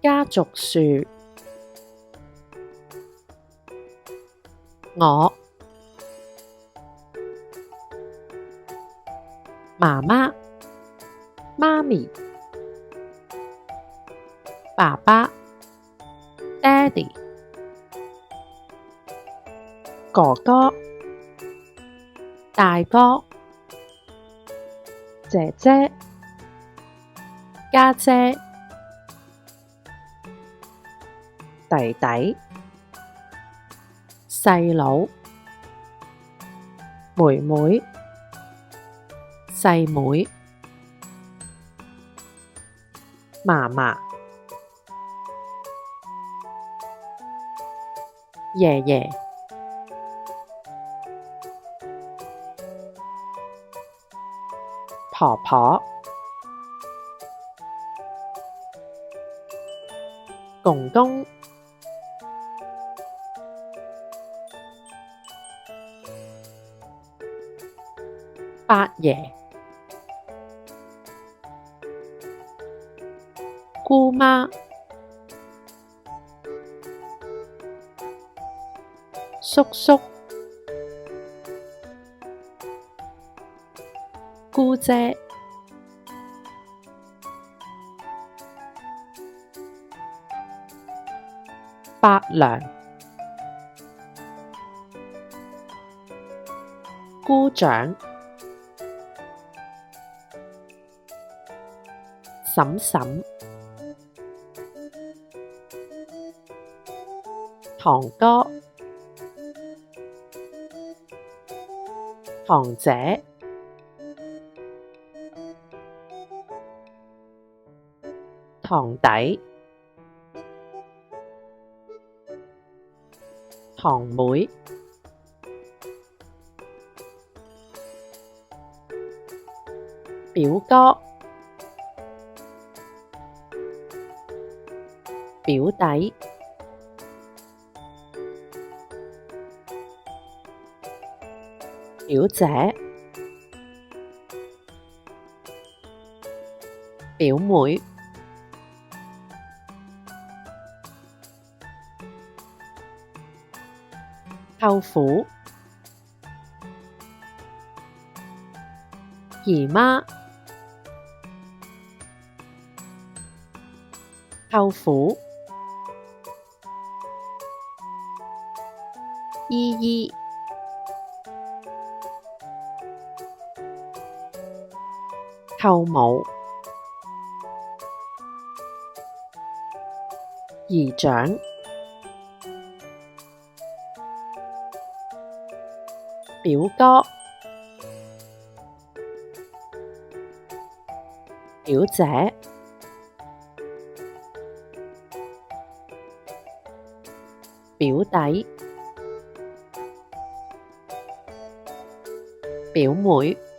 家族樹。我媽媽、媽咪、爸爸、爹哋、哥哥、大哥、姐姐、家姐、弟弟、細佬、妹妹、細妹、嫲嫲、爺爺、婆婆、公公、伯爺、姑媽、叔叔、姑姐、伯娘、姑丈、嬸嬸、堂哥、堂姐、堂弟、堂妹、表哥、表弟、表姐、表妹、舅父、姨媽、舅父、姨姨、舅母、姨丈、表哥、表姐、表弟、表妹。